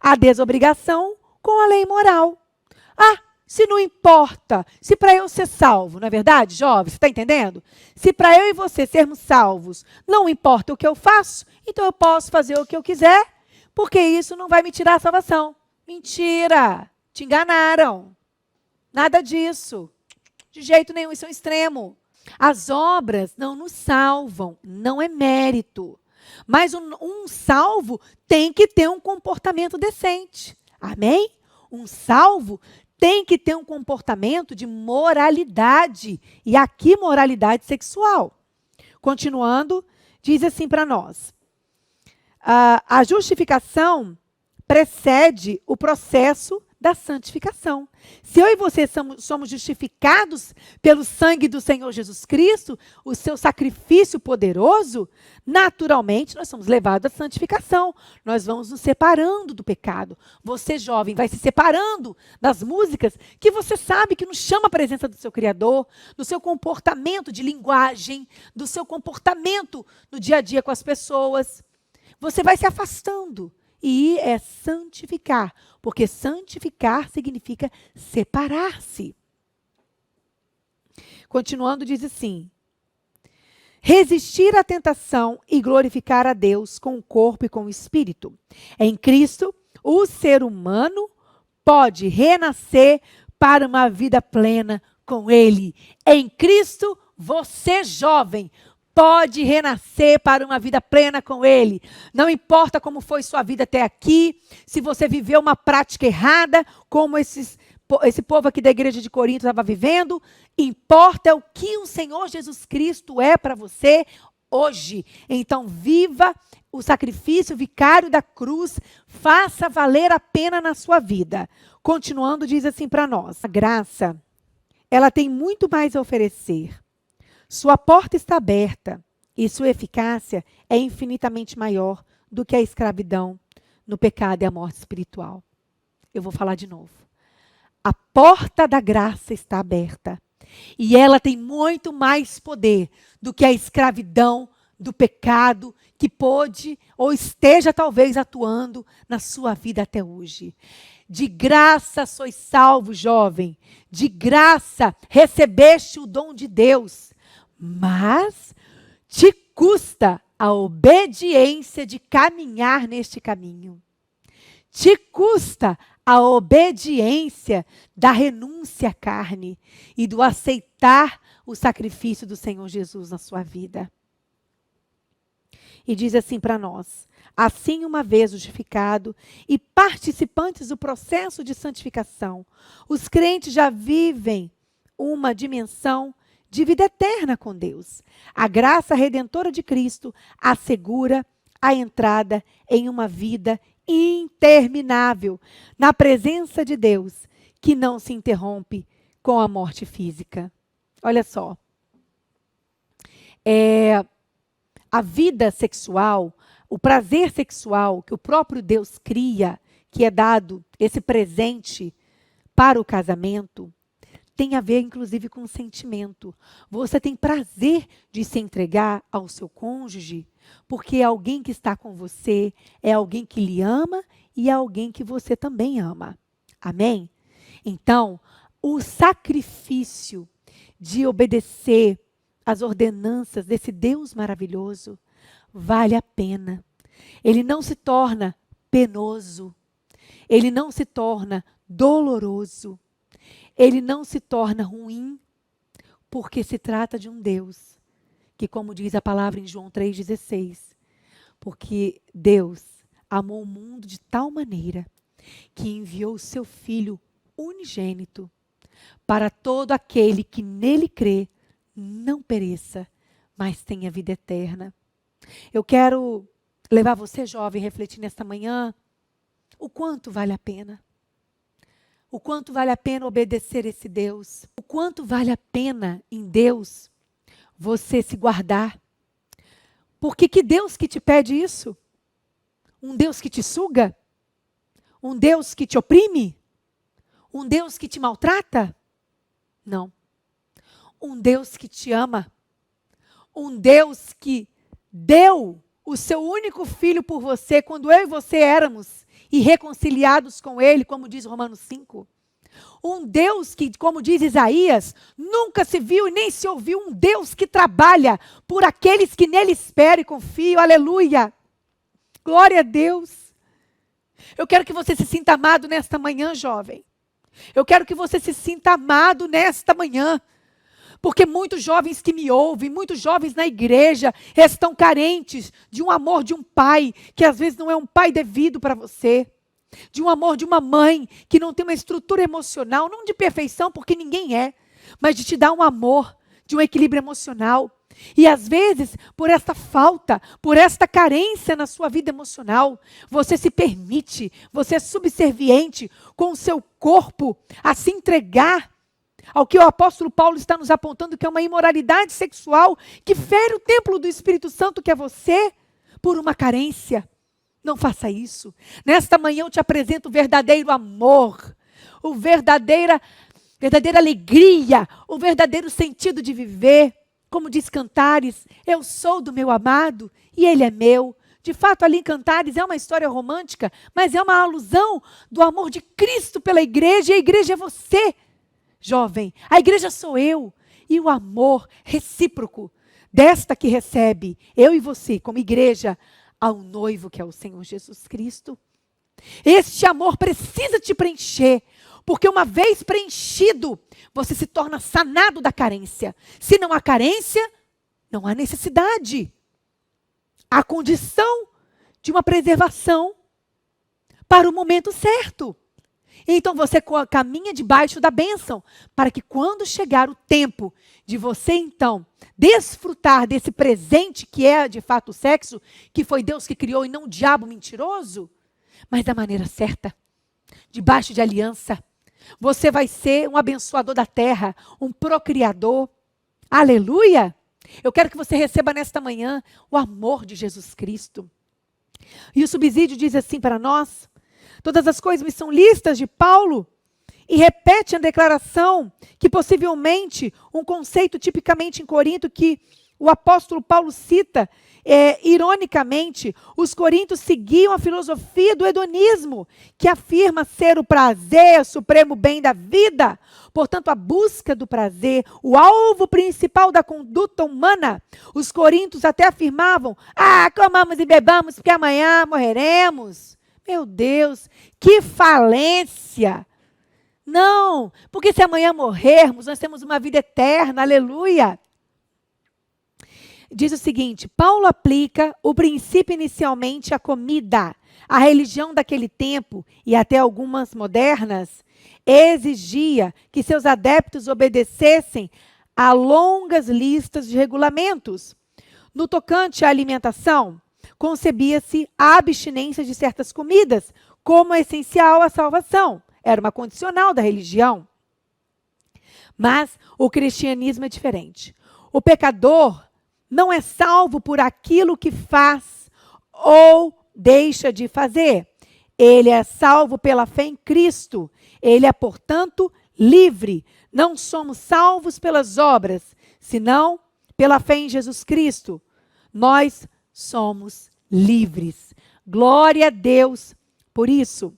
A desobrigação com a lei moral. Se não importa, se para eu ser salvo, não é verdade, jovem? Você está entendendo? Se para eu e você sermos salvos, não importa o que eu faço, então eu posso fazer o que eu quiser, porque isso não vai me tirar a salvação. Mentira! Te enganaram. Nada disso. De jeito nenhum, isso é um extremo. As obras não nos salvam, não é mérito. Mas um salvo tem que ter um comportamento decente. Amém? Um salvo tem que ter um comportamento de moralidade. E aqui, moralidade sexual. Continuando, diz assim para nós: A justificação precede o processo da santificação. Se eu e você somos justificados pelo sangue do Senhor Jesus Cristo, o seu sacrifício poderoso, naturalmente nós somos levados à santificação. Nós vamos nos separando do pecado. Você, jovem, vai se separando das músicas que você sabe que nos chama a presença do seu Criador, do seu comportamento de linguagem, do seu comportamento no dia a dia com as pessoas. Você vai se afastando. E é santificar, porque santificar significa separar-se. Continuando, diz assim: resistir à tentação e glorificar a Deus com o corpo e com o espírito. Em Cristo, o ser humano pode renascer para uma vida plena com Ele. Em Cristo, você, jovem, pode renascer para uma vida plena com Ele. Não importa como foi sua vida até aqui, se você viveu uma prática errada, como esse povo aqui da igreja de Corinto estava vivendo, importa o que o Senhor Jesus Cristo é para você hoje. Então, viva o sacrifício vicário da cruz, faça valer a pena na sua vida. Continuando, diz assim para nós: a graça, ela tem muito mais a oferecer. Sua porta está aberta e sua eficácia é infinitamente maior do que a escravidão no pecado e a morte espiritual. Eu vou falar de novo. A porta da graça está aberta e ela tem muito mais poder do que a escravidão do pecado que pôde ou esteja talvez atuando na sua vida até hoje. De graça sois salvos, jovem. De graça recebeste o dom de Deus. Mas te custa a obediência de caminhar neste caminho. Te custa a obediência da renúncia à carne e do aceitar o sacrifício do Senhor Jesus na sua vida. E diz assim para nós: assim, uma vez justificado e participantes do processo de santificação, os crentes já vivem uma dimensão de vida eterna com Deus. A graça redentora de Cristo assegura a entrada em uma vida interminável na presença de Deus, que não se interrompe com a morte física. Olha só. A vida sexual, o prazer sexual que o próprio Deus cria, que é dado esse presente para o casamento, tem a ver, inclusive, com sentimento. Você tem prazer de se entregar ao seu cônjuge, porque é alguém que está com você, é alguém que lhe ama e é alguém que você também ama. Amém? Então, o sacrifício de obedecer às ordenanças desse Deus maravilhoso vale a pena. Ele não se torna penoso. Ele não se torna doloroso. Ele não se torna ruim, porque se trata de um Deus, que, como diz a palavra em João 3,16, porque Deus amou o mundo de tal maneira que enviou o seu Filho unigênito para todo aquele que nele crê não pereça, mas tenha vida eterna. Eu quero levar você, jovem, a refletir nesta manhã o quanto vale a pena. O quanto vale a pena obedecer esse Deus. O quanto vale a pena em Deus você se guardar. Porque que Deus que te pede isso? Um Deus que te suga? Um Deus que te oprime? Um Deus que te maltrata? Não. Um Deus que te ama. Um Deus que deu o seu único filho por você quando eu e você éramos irreconciliados com Ele, como diz Romanos 5. Um Deus que, como diz Isaías, nunca se viu e nem se ouviu, um Deus que trabalha por aqueles que nele esperam e confiam. Aleluia! Glória a Deus! Eu quero que você se sinta amado nesta manhã, jovem. Eu quero que você se sinta amado nesta manhã. Porque muitos jovens que me ouvem, muitos jovens na igreja, estão carentes de um amor de um pai, que às vezes não é um pai devido para você. De um amor de uma mãe, que não tem uma estrutura emocional, não de perfeição, porque ninguém é, mas de te dar um amor, de um equilíbrio emocional. E às vezes, por esta falta, por esta carência na sua vida emocional, você se permite, você é subserviente com o seu corpo a se entregar ao que o apóstolo Paulo está nos apontando, que é uma imoralidade sexual que fere o templo do Espírito Santo, que é você, por uma carência. Não faça isso. Nesta manhã eu te apresento o verdadeiro amor, o verdadeira alegria, o verdadeiro sentido de viver. Como diz Cantares, eu sou do meu amado e ele é meu. De fato, ali em Cantares é uma história romântica, mas é uma alusão do amor de Cristo pela igreja, e a igreja é você, jovem. A igreja sou eu. E o amor recíproco desta que recebe, eu e você, como igreja, ao noivo que é o Senhor Jesus Cristo. Este amor precisa te preencher, porque uma vez preenchido, você se torna sanado da carência. Se não há carência, não há necessidade. Há condição de uma preservação para o momento certo. Então você caminha debaixo da bênção, para que quando chegar o tempo de você então desfrutar desse presente que é de fato o sexo, que foi Deus que criou e não o diabo mentiroso, mas da maneira certa, debaixo de aliança, você vai ser um abençoador da terra, um procriador. Aleluia! Eu quero que você receba nesta manhã o amor de Jesus Cristo. E o subsídio diz assim para nós: todas as coisas me são listas de Paulo, e repete a declaração que possivelmente um conceito tipicamente em Corinto que o apóstolo Paulo cita. Ironicamente, os coríntios seguiam a filosofia do hedonismo, que afirma ser o prazer, o supremo bem da vida. Portanto, a busca do prazer, o alvo principal da conduta humana. Os coríntios até afirmavam: comamos e bebamos, porque amanhã morreremos. Meu Deus, que falência! Não, porque se amanhã morrermos, nós temos uma vida eterna, aleluia! Diz o seguinte: Paulo aplica o princípio inicialmente à comida. A religião daquele tempo, e até algumas modernas, exigia que seus adeptos obedecessem a longas listas de regulamentos. No tocante à alimentação, concebia-se a abstinência de certas comidas como essencial à salvação. Era uma condicional da religião. Mas o cristianismo é diferente. O pecador não é salvo por aquilo que faz ou deixa de fazer. Ele é salvo pela fé em Cristo. Ele é, portanto, livre. Não somos salvos pelas obras, senão pela fé em Jesus Cristo. Nós somos livres. Glória a Deus por isso.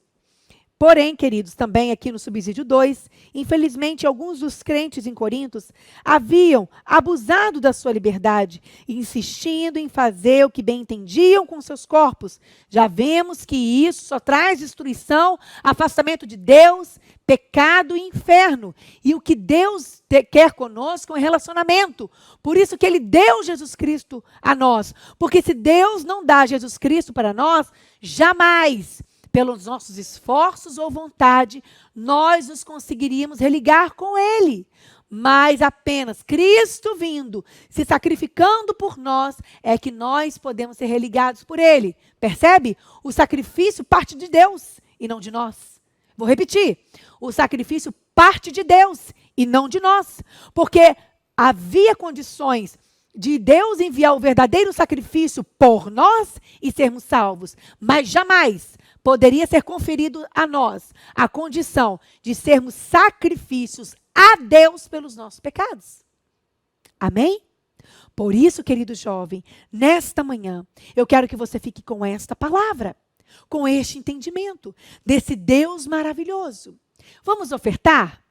Porém, queridos, também aqui no subsídio 2, infelizmente, alguns dos crentes em Corintos haviam abusado da sua liberdade, insistindo em fazer o que bem entendiam com seus corpos. Já vemos que isso só traz destruição, afastamento de Deus, pecado e inferno. E o que Deus quer conosco é um relacionamento. Por isso que Ele deu Jesus Cristo a nós. Porque se Deus não dá Jesus Cristo para nós, jamais, pelos nossos esforços ou vontade, nós nos conseguiríamos religar com Ele. Mas apenas Cristo vindo, se sacrificando por nós, é que nós podemos ser religados por Ele. Percebe? O sacrifício parte de Deus e não de nós. Vou repetir. O sacrifício parte de Deus e não de nós. Porque havia condições de Deus enviar o verdadeiro sacrifício por nós e sermos salvos. Mas jamais poderia ser conferido a nós a condição de sermos sacrifícios a Deus pelos nossos pecados. Amém? Por isso, querido jovem, nesta manhã, eu quero que você fique com esta palavra, com este entendimento desse Deus maravilhoso. Vamos ofertar?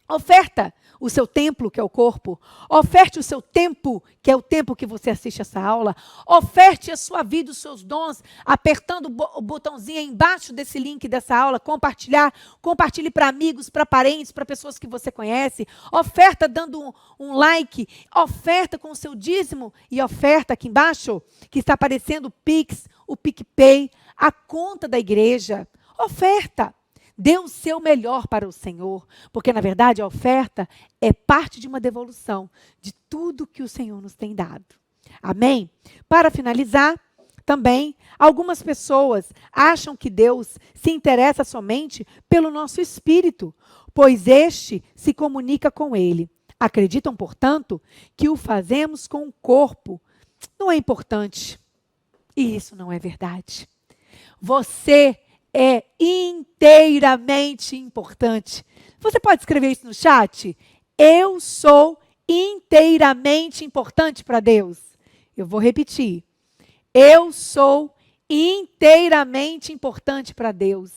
Oferta o seu templo, que é o corpo. Oferte o seu tempo, que é o tempo que você assiste essa aula. Oferte a sua vida, os seus dons, apertando o botãozinho aí embaixo desse link dessa aula, compartilhar. Compartilhe para amigos, para parentes, para pessoas que você conhece. Oferta dando um like. Oferta com o seu dízimo. E oferta aqui embaixo, que está aparecendo o Pix, o PicPay, a conta da igreja. Oferta. Dê o seu melhor para o Senhor, porque na verdade a oferta é parte de uma devolução de tudo que o Senhor nos tem dado. Amém? Para finalizar, também, algumas pessoas acham que Deus se interessa somente pelo nosso espírito, pois este se comunica com Ele. Acreditam, portanto, que o fazemos com o corpo. Não é importante. E isso não é verdade. Você é inteiramente importante. Você pode escrever isso no chat? Eu sou inteiramente importante para Deus. Eu vou repetir. Eu sou inteiramente importante para Deus.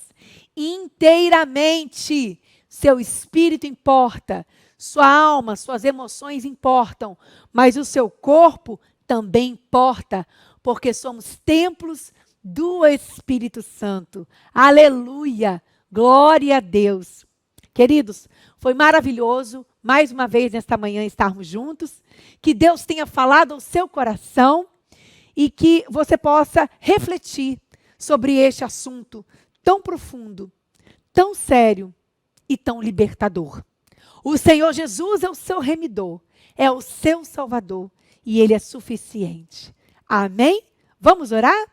Inteiramente. Seu espírito importa. Sua alma, suas emoções importam. Mas o seu corpo também importa. Porque somos templos do Espírito Santo. Aleluia! Glória a Deus. Queridos, foi maravilhoso, mais uma vez nesta manhã estarmos juntos. Que Deus tenha falado ao seu coração e que você possa refletir sobre este assunto tão profundo, tão sério e tão libertador. O Senhor Jesus é o seu remidor, é o seu salvador e Ele é suficiente. Amém? Vamos orar?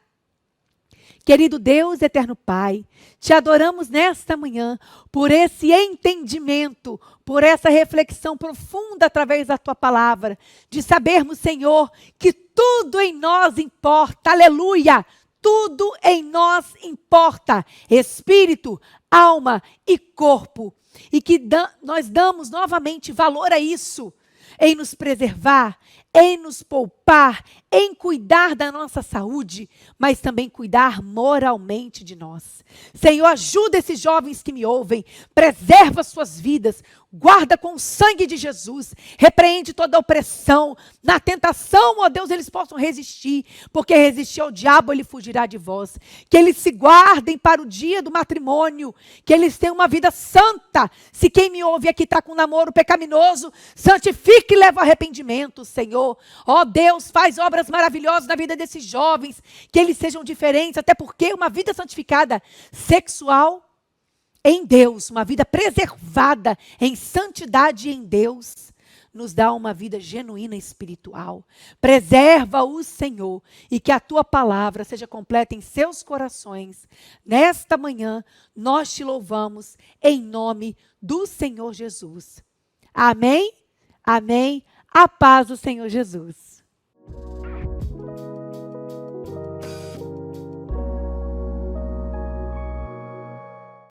Querido Deus, eterno Pai, te adoramos nesta manhã por esse entendimento, por essa reflexão profunda através da tua palavra, de sabermos, Senhor, que tudo em nós importa, aleluia, tudo em nós importa, espírito, alma e corpo, e que nós damos novamente valor a isso, em nos preservar, em nos poupar, em cuidar da nossa saúde, mas também cuidar moralmente de nós. Senhor, ajuda esses jovens que me ouvem, preserva suas vidas, guarda com o sangue de Jesus, repreende toda a opressão, na tentação, ó Deus, eles possam resistir, porque resistir ao diabo, ele fugirá de vós. Que eles se guardem para o dia do matrimônio, que eles tenham uma vida santa. Se quem me ouve aqui está com um namoro pecaminoso, santifique e leva ao arrependimento, Senhor. Ó Deus, faz obras maravilhosas na vida desses jovens, que eles sejam diferentes, até porque uma vida santificada sexual em Deus, uma vida preservada em santidade em Deus, nos dá uma vida genuína espiritual. Preserva-o, Senhor, e que a tua palavra seja completa em seus corações. Nesta manhã, nós te louvamos em nome do Senhor Jesus. Amém? Amém. A paz do Senhor Jesus.